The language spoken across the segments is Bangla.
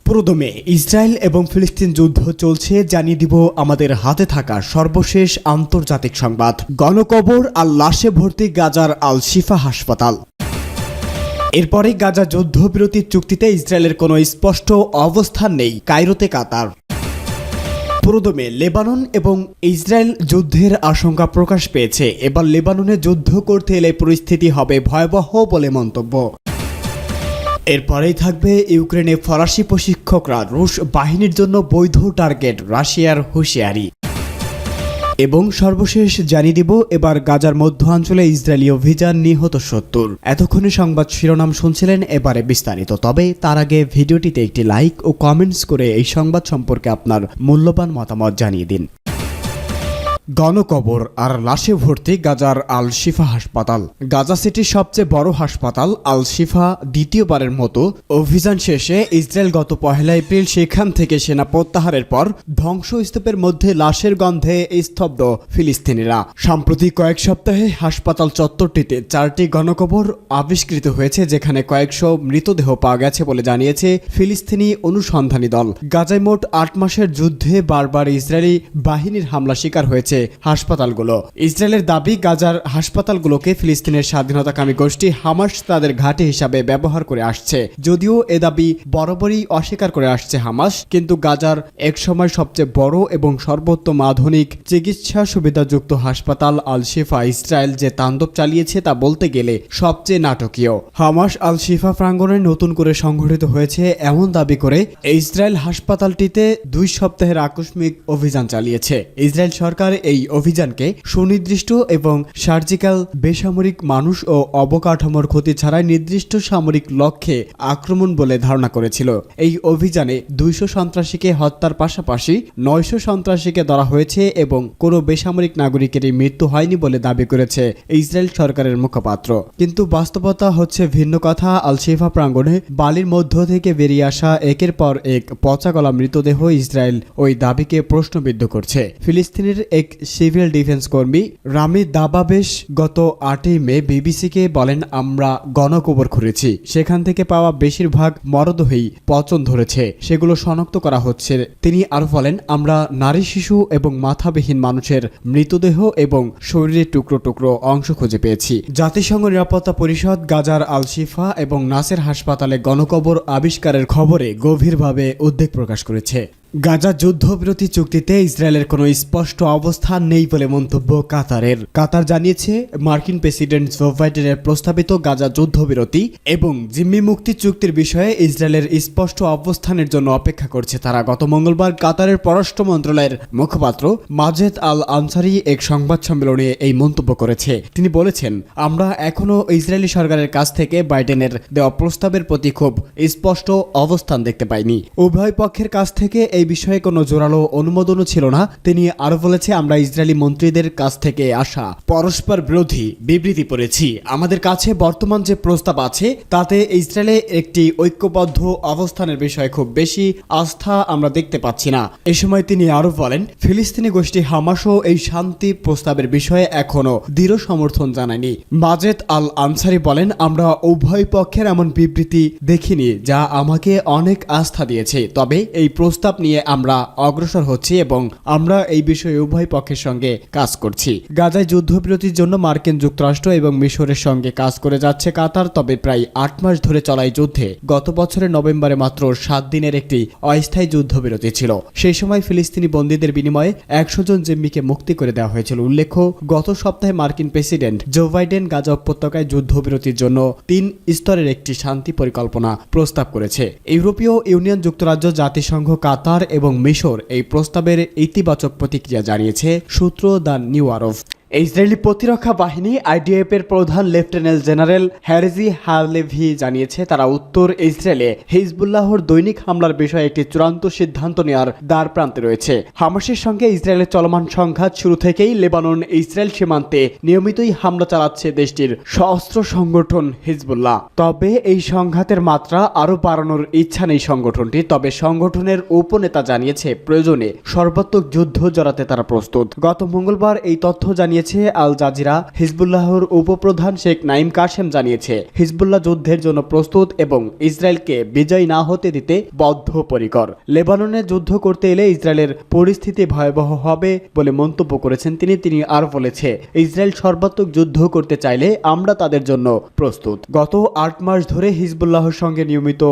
প্রথমে ইসরায়েল এবং ফিলিস্তিন যুদ্ধ চলছে জানিয়ে দিব আমাদের হাতে থাকা সর্বশেষ আন্তর্জাতিক সংবাদ। গণকবর আর লাশে ভর্তি গাজার আল শিফা হাসপাতাল। এরপরে গাজা যুদ্ধবিরতির চুক্তিতে ইসরায়েলের কোনো স্পষ্ট অবস্থান নেই কায়রোতে কাতার। প্রথমে লেবানন এবং ইসরায়েল যুদ্ধের আশঙ্কা প্রকাশ পেয়েছে। এবার লেবাননে যুদ্ধ করতে এলে পরিস্থিতি হবে ভয়াবহ বলে মন্তব্য। এরপরেই থাকবে ইউক্রেনে ফরাসি প্রশিক্ষকরা রুশ বাহিনীর জন্য বৈধ টার্গেট, রাশিয়ার হুঁশিয়ারি। এবং সর্বশেষ জানিয়ে দিব এবার গাজার মধ্য অঞ্চলে ইসরায়েলি অভিযান, নিহত 70। এতক্ষণে সংবাদ শিরোনাম শুনছিলেন, এবারে বিস্তারিত। তবে তার আগে ভিডিওটিতে একটি লাইক ও কমেন্টস করে এই সংবাদ সম্পর্কে আপনার মূল্যবান মতামত জানিয়ে দিন। গণকবর আর লাশে ভর্তি গাজার আল শিফা হাসপাতাল। গাজা সিটির সবচেয়ে বড় হাসপাতাল আল শিফা দ্বিতীয়বারের মতো অভিযান শেষে ইসরায়েল গত 1 এপ্রিল সেখান থেকে সেনা প্রত্যাহারের পর ধ্বংসস্তূপের মধ্যে লাশের গন্ধে স্তব্ধ ফিলিস্তিনিরা। সাম্প্রতিক কয়েক সপ্তাহে হাসপাতাল চত্বরটিতে 4টি গণকবর আবিষ্কৃত হয়েছে, যেখানে কয়েকশো মৃতদেহ পাওয়া গেছে বলে জানিয়েছে ফিলিস্তিনি অনুসন্ধানী দল। গাজায় মোট 8 মাসের যুদ্ধে বারবার ইসরায়েলি বাহিনীর হামলা শিকার হয়েছে হাসপাতালগুলো। ইসরায়েলের দাবি, গাজার হাসপাতালগুলোকে ফিলিস্তিনের স্বাধীনতাকামী গোষ্ঠী হামাস তাদের ঘাঁটি হিসাবে ব্যবহার করে আসছে। যদিও এ দাবি বরাবরই অস্বীকার করে আসছে হামাস, কিন্তু গাজার একসময় সবচেয়ে বড় এবং সর্বোত্তম আধুনিক চিকিৎসা সুবিধাযুক্ত হাসপাতাল আল শিফা ইসরায়েল যে তাণ্ডব চালিয়েছে তা বলতে গেলে সবচেয়ে নাটকীয়। হামাস আল শিফা প্রাঙ্গণে নতুন করে সংঘটিত হয়েছে এমন দাবি করে ইসরায়েল হাসপাতালটিতে 2 সপ্তাহের আকস্মিক অভিযান চালিয়েছে। ইসরায়েল সরকার এই অভিযানকে সুনির্দিষ্ট এবং সার্জিক্যাল বেসামরিক মানুষ ও অবকাঠামোর ক্ষতি ছাড়াই নির্দিষ্ট সামরিক লক্ষ্যে আক্রমণ বলে ধারণা করেছিল। এই অভিযানে 200 সন্ত্রাসীকে হত্যার পাশাপাশি 900 সন্ত্রাসীকে ধরা হয়েছে এবং কোনো বেসামরিক নাগরিকেরই মৃত্যু হয়নি বলে দাবি করেছে ইসরায়েল সরকারের মুখপাত্র। কিন্তু বাস্তবতা হচ্ছে ভিন্ন কথা। আল শিফা প্রাঙ্গণে বালির মধ্য থেকে বেরিয়ে আসা একের পর এক পচাগলা মৃতদেহ ইসরায়েল ওই দাবিকে প্রশ্নবিদ্ধ করছে। ফিলিস্তিনের এক সিভিল ডিফেন্স কর্মী রামি দাবাবেশ গত 8 মে বিবিসিকে বলেন, আমরা গণকবর খুঁড়েছি, সেখান থেকে পাওয়া বেশিরভাগ মরদেহই পচন ধরেছে, সেগুলো শনাক্ত করা হচ্ছে। তিনি আরো বলেন, আমরা নারী, শিশু এবং মাথাবিহীন মানুষের মৃতদেহ এবং শরীরের টুকরো টুকরো অংশ খুঁজে পেয়েছি। জাতিসংঘ নিরাপত্তা পরিষদ গাজার আল শিফা এবং নাসের হাসপাতালে গণকবর আবিষ্কারের খবরে গভীরভাবে উদ্বেগ প্রকাশ করেছে। গাজা যুদ্ধবিরতি চুক্তিতে ইসরায়েলের কোনো স্পষ্ট অবস্থান নেই বলে মন্তব্য কাতারের। কাতার জানিয়েছে, মার্কিন প্রেসিডেন্ট জো বাইডেনের প্রস্তাবিত গাজা যুদ্ধবিরতি এবং জিম্মি মুক্তি চুক্তির বিষয়ে ইসরায়েলের স্পষ্ট অবস্থানের জন্য অপেক্ষা করছে তারা। গত মঙ্গলবার কাতারের পররাষ্ট্র মন্ত্রণালয়ের মুখপাত্র মাজেদ আল আনসারি এক সংবাদ সম্মেলনে এই মন্তব্য করেছে। তিনি বলেছেন, আমরা এখনও ইসরায়েলি সরকারের কাছ থেকে বাইডেনের দেওয়া প্রস্তাবের প্রতি খুব স্পষ্ট অবস্থান দেখতে পাইনি। উভয় পক্ষের কাছ থেকে এই বিষয়ে কোনো জোরালো অনুমোদনও ছিল না। তিনি আরো বলেছে, আমরা ইসরায়েলি মন্ত্রীদের কাছ থেকে আসা পরস্পর বিরোধী বিবৃতি পড়েছি। আমাদের কাছে বর্তমান যে প্রস্তাব আছে তাতে ইসরায়েলে একটি ঐক্যবদ্ধ অবস্থানের বিষয়ে খুব বেশি আস্থা আমরা দেখতে পাচ্ছি না। এ সময় তিনি আরো বলেন, ফিলিস্তিনি গোষ্ঠী হামাসও এই শান্তি প্রস্তাবের বিষয়ে এখনো দৃঢ় সমর্থন জানায়নি। মাজেদ আল আনসারি বলেন, আমরা উভয় পক্ষের এমন বিবৃতি দেখিনি যা আমাকে অনেক আস্থা দিয়েছে। তবে এই প্রস্তাব নিয়ে আমরা অগ্রসর হচ্ছি এবং আমরা এই বিষয়ে উভয় পক্ষের সঙ্গে কাজ করছি। গাজায় যুদ্ধবিরতির জন্য মার্কিন যুক্তরাষ্ট্র এবং মিশরের সঙ্গে কাজ করে যাচ্ছে কাতার। তবে প্রায় 8 মাস ধরে চলা এই যুদ্ধে গত বছরের নভেম্বরে মাত্র 7 দিনের একটি অস্থায়ী যুদ্ধবিরতি ছিল। সেই সময় ফিলিস্তিনি বন্দীদের বিনিময়ে 100 জন জিম্মিকে মুক্তি করে দেওয়া হয়েছিল। উল্লেখ্য, গত সপ্তাহে মার্কিন প্রেসিডেন্ট জো বাইডেন গাজা উপত্যকায় যুদ্ধবিরতির জন্য 3 স্তরের একটি শান্তি পরিকল্পনা প্রস্তাব করেছে। ইউরোপীয় ইউনিয়ন, যুক্তরাজ্য, জাতিসংঘ, কাতার এবং মিশর এই প্রস্তাবের ইতিবাচক প্রতিক্রিয়া জানিয়েছে, সূত্র দ্য নিউ আরব। ইসরায়েলি প্রতিরক্ষা বাহিনী আইডিএফ এর প্রধান লেফটেন্যান্ট জেনারেল হ্যারেজি হালেভি জানিয়েছে তারা উত্তর ইসরায়েলে হিজবুল্লাহর দৈনিক হামলার বিষয়ে একটি চূড়ান্ত সিদ্ধান্ত নেওয়ার দ্বার প্রান্তে রয়েছে। হামাসের সঙ্গে ইসরায়েলের চলমান সংঘাত শুরু থেকেই লেবানন ইসরায়েল সীমান্তে নিয়মিতই হামলা চালাচ্ছে দেশটির সশস্ত্র সংগঠন হিজবুল্লাহ। তবে এই সংঘাতের মাত্রা আরও বাড়ানোর ইচ্ছা নেই সংগঠনটি। তবে সংগঠনের উপনেতা জানিয়েছে প্রয়োজনে সর্বাত্মক যুদ্ধ জড়াতে তারা প্রস্তুত। গত মঙ্গলবার এই তথ্য জানিয়েছে আল জাজিরা। হিজবুল্লাহর উপপ্রধান শেখ নাইম কাশেম জানিয়েছে হিজবুল্লাহ যুদ্ধের জন্য প্রস্তুত এবং ইসরায়েলকে বিজয় না হতে দিতে বদ্ধপরিকর। লেবাননে যুদ্ধ করতে এলে ইসরায়েলের পরিস্থিতি ভয়াবহ হবে বলে মন্তব্য করেছেন তিনি আর বলেছে ইসরায়েল সর্বাত্মক যুদ্ধ করতে চাইলে আমরা তাদের জন্য প্রস্তুত। গত ৮ মাস ধরে হিজবুল্লাহর সঙ্গে নিয়মিত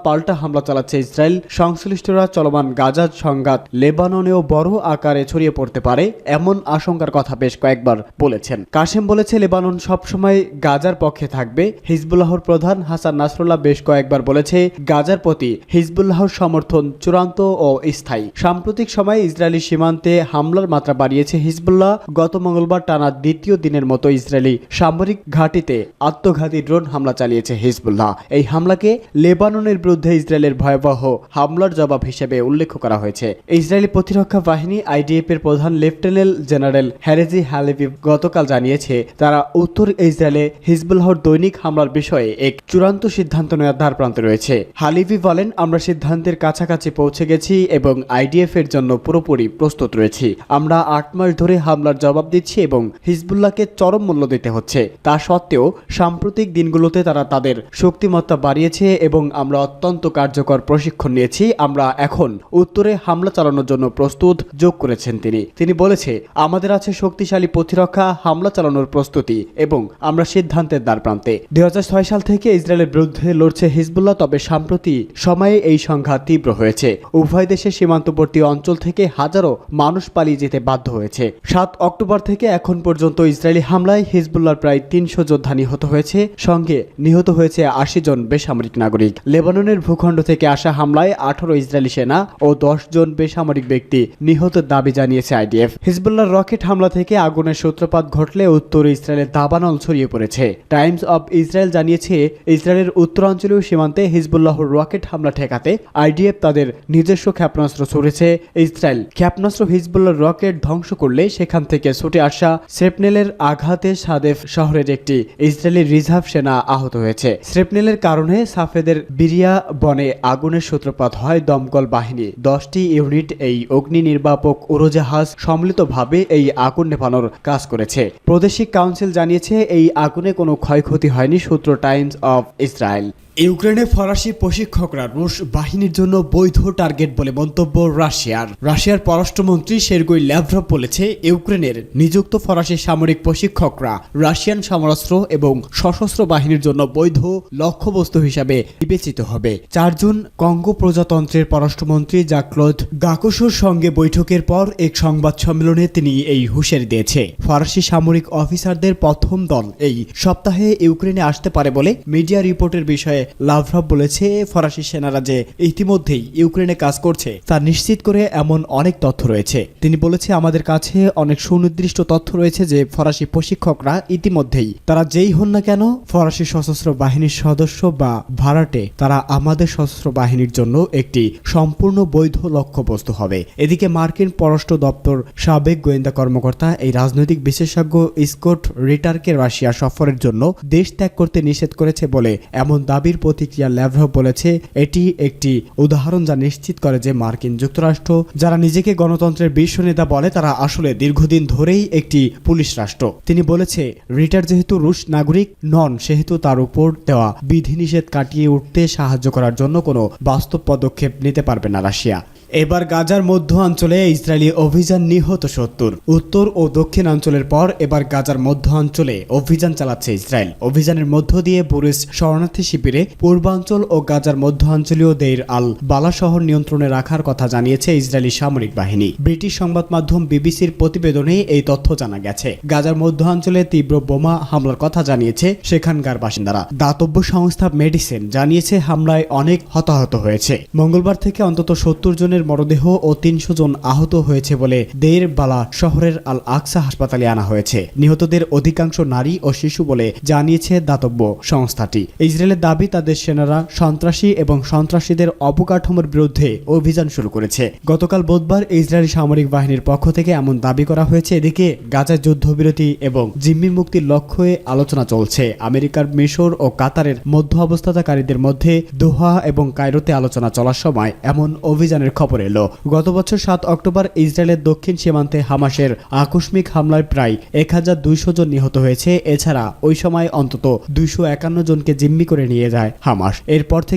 পাল্টা হামলা চালাচ্ছে ইসরায়েল। সংশ্লিষ্টরা চলমান গাজার সংঘাত লেবাননেও বড় আকারে ছড়িয়ে পড়তে পারে এমন আশঙ্কার কথা বেশ কয়েকবার বলেছেন। কাশেম বলেছে লেবানন সবসময় গাজার পক্ষে থাকবে। হিজবুল্লাহর প্রধান হাসান নাসরুল্লাহ বেশ কয়েকবার বলেছে গাজার প্রতি হিজবুল্লাহর সমর্থন চূড়ান্ত ও স্থায়ী। সাম্প্রতিক সময়ে ইসরায়েলি সীমান্তে হামলার মাত্রা বাড়িয়েছে হিজবুল্লাহ। গত মঙ্গলবার টানা দ্বিতীয় দিনের মতো ইসরায়েলি সামরিক ঘাঁটিতে আত্মঘাতী ড্রোন হামলা চালিয়েছে হিজবুল্লাহ। এই হামলাকে লেবাননের বিরুদ্ধে ইসরায়েলের ভয়াবহ হামলার জবাব হিসেবে উল্লেখ করা হয়েছে। ইসরায়েলি প্রতিরক্ষা বাহিনী আইডিএফ এর প্রধান লেফটেন্যান্ট জেনারেল হ্যারেজি হালেভি গতকাল জানিয়েছে তারা উত্তর ইসরায়েলে হিজবুল্লাহর দৈনিক হামলার বিষয়ে এক চূড়ান্ত সিদ্ধান্ত নেওয়ার দ্বার প্রান্তে রয়েছে। হালেভি বলেন আমরা সিদ্ধান্তের কাছাকাছি পৌঁছে গেছি এবং আইডিএফ এর জন্য পুরোপুরি প্রস্তুত রয়েছি। আমরা ৮ মাস ধরে হামলার জবাব দিচ্ছি এবং হিজবুল্লাহকে চরম মূল্য দিতে হচ্ছে। তা সত্ত্বেও সাম্প্রতিক দিনগুলোতে তারা তাদের শক্তিমত্তা বাড়িয়েছে এবং আমরা অত্যন্ত কার্যকর প্রশিক্ষণ নিয়েছি। আমরা এখন উত্তরে হামলা চালানোর জন্য প্রস্তুত যোগ করেছেন তিনি বলেছে আমাদের আছে শক্তিশালী প্রতিরক্ষা, হামলা চালানোর প্রস্তুতি এবং আমরা সিদ্ধান্তের দ্বার প্রান্তে। 2006 সাল থেকে ইসরায়েলের বিরুদ্ধে লড়ছে হিজবুল্লাহ। তবে সাম্প্রতিক সময়ে এই সংঘাত তীব্র হয়েছে। উভয় দেশের সীমান্তবর্তী অঞ্চল থেকে হাজারো মানুষ পালিয়ে যেতে বাধ্য হয়েছে। 7 অক্টোবর থেকে এখন পর্যন্ত ইসরায়েলি হামলায় হিজবুল্লাহর প্রায় 300 যোদ্ধা নিহত হয়েছে। সঙ্গে নিহত হয়েছে 80 জন বেসামরিক নাগরিক। লেবাননের ভূখণ্ড থেকে আসা হামলায় 18 ইসরায়েলি সেনা ও 10 জন বেসামরিক ব্যক্তি নিহতের দাবি জানিয়েছে আইডিএফ। হিজবুল্লাহর রকেট হামলা থেকে আগুনের সূত্রপাত ঘটলে উত্তর ইসরায়েলের দাবানল ছড়িয়ে পড়েছে। টাইমস অব ইসরায়েল জানিয়েছে ইসরায়েলের উত্তরাঞ্চলীয় সীমান্তে হিজবুল্লাহর রকেট হামলা ঠেকাতে আইডিএফ তাদের নিজস্ব ক্ষেপণাস্ত্র ছুড়েছে। ইসরায়েল ক্ষেপণাস্ত্র হিজবুল্লাহর রকেট ধ্বংস করলে সেখান থেকে ছুটে আসা স্রেপনেলের আঘাতে সাদেফ শহরের একটি ইসরায়েলি রিজার্ভ সেনা আহত হয়েছে। স্রেপনেলের কারণে সাফেদের বিরিয়া বনে আগুনের সূত্রপাত হয়। দমকল বাহিনী 10টি ইউনিট এই অগ্নি নির্বাপক উড়োজাহাজ সম্মিলিতভাবে এই আগুন নেভানোর কাজ করেছে। প্রাদেশিক কাউন্সিল জানিয়েছে এই আগুনে কোনো ক্ষয়ক্ষতি হয়নি। সূত্র টাইমস অফ ইসরায়েল। ইউক্রেনে ফরাসি প্রশিক্ষকরা রুশ বাহিনীর জন্য বৈধ টার্গেট বলে মন্তব্য রাশিয়ার পররাষ্ট্রমন্ত্রী সের্গেই ল্যাভরভ বলেছে ইউক্রেনের নিযুক্ত ফরাসি সামরিক প্রশিক্ষকরা রাশিয়ান সমরাস্ত্র এবং সশস্ত্র বাহিনীর জন্য বৈধ লক্ষ্যবস্তু হিসাবে বিবেচিত হবে। 4 জুন কঙ্গো প্রজাতন্ত্রের পররাষ্ট্রমন্ত্রী জাক-ক্লদ গাকোসোর সঙ্গে বৈঠকের পর এক সংবাদ সম্মেলনে তিনি এই হুঁশিয়ারি দিয়েছে। ফরাসি সামরিক অফিসারদের প্রথম দল এই সপ্তাহে ইউক্রেনে আসতে পারে বলে মিডিয়া রিপোর্টের বিষয়ে লাভরভ বলেছে ফরাসি সেনারা যে ইতিমধ্যেই ইউক্রেনে কাজ করছে তা নিশ্চিত করে এমন অনেক তথ্য রয়েছে। তিনি বলেছে আমাদের কাছে অনেক সুনির্দিষ্ট তথ্য রয়েছে যে ফরাসি প্রশিক্ষকরা ইতিমধ্যেই তারা যেই হন না কেন ফরাসি সশস্ত্র বাহিনীর সদস্য বা ভাড়াটে তারা আমাদের সশস্ত্র বাহিনীর জন্য একটি সম্পূর্ণ বৈধ লক্ষ্যবস্তু হবে। এদিকে মার্কিন পররাষ্ট্র দপ্তর সাবেক গোয়েন্দা কর্মকর্তা এই রাজনৈতিক বিশেষজ্ঞ স্কট রিটারকে রাশিয়া সফরের জন্য দেশ ত্যাগ করতে নিষেধ করেছে বলে এমন দাবির প্রতিক্রিয়া ল্যাভরভ বলেছে এটি একটি উদাহরণ যা নিশ্চিত করে যে মার্কিন যুক্তরাষ্ট্র যারা নিজেকে গণতন্ত্রের বিশ্ব নেতা বলে তারা আসলে দীর্ঘদিন ধরেই একটি পুলিশ রাষ্ট্র। তিনি বলেছে রিটার যেহেতু রুশ নাগরিক নন সেহেতু তার উপর দেওয়া বিধিনিষেধ কাটিয়ে উঠতে সাহায্য করার জন্য কোনো বাস্তব পদক্ষেপ নিতে পারবে না রাশিয়া। এবার গাজার মধ্য অঞ্চলে ইসরায়েলি অভিযান নিহত 70। উত্তর ও দক্ষিণাঞ্চলের পর এবার গাজার মধ্য অঞ্চলে অভিযান চালাচ্ছে ইসরায়েল। অভিযানের মধ্য দিয়ে বুরেজ শরণার্থী শিবিরে পূর্বাঞ্চল ও গাজার মধ্য অঞ্চলীয় দেইর আল বালা শহর নিয়ন্ত্রণে রাখার কথা জানিয়েছে ইসরায়েলি সামরিক বাহিনী। ব্রিটিশ সংবাদ মাধ্যম বিবিসির প্রতিবেদনে এই তথ্য জানা গেছে। গাজার মধ্য অঞ্চলে তীব্র বোমা হামলার কথা জানিয়েছে সেখানকার বাসিন্দারা। দাতব্য সংস্থা মেডিসিন জানিয়েছে হামলায় অনেক হতাহত হয়েছে। মঙ্গলবার থেকে অন্তত 70 জনের মরদেহ ও 300 জন আহত হয়েছে বলে দের বালা শহরের আল আকসা হাসপাতালে আনা হয়েছে। নিহতদের অধিকাংশ নারী ও শিশু বলে জানিয়েছে দাতব্য সংস্থাটি। ইসরায়েলের দাবি, তাদের সেনারা সন্ত্রাসী এবং সন্ত্রাসীদের অবকাঠামোর বিরুদ্ধে অভিযান শুরু করেছে। গতকাল বুধবার ইসরায়েলি সামরিক বাহিনীর পক্ষ থেকে এমন দাবি করা হয়েছে। এদিকে গাজায় যুদ্ধবিরতি এবং জিম্মি মুক্তির লক্ষ্যে আলোচনা চলছে। আমেরিকার, মিশর ও কাতারের মধ্য অবস্থাকারীদের মধ্যে দোহা এবং কায়রোতে আলোচনা চলার সময় এমন অভিযানের খবর এলো। গত বছর 7 অক্টোবর ইসরায়েলের দক্ষিণ সীমান্তে হামাসের আকস্মিক হামলায় প্রায় 1200 জন নিহত হয়েছে। এছাড়া ওই সময় অন্তত 251 জনকে জিম্মি করে নিয়ে যায় হামাস। এরপর থেকে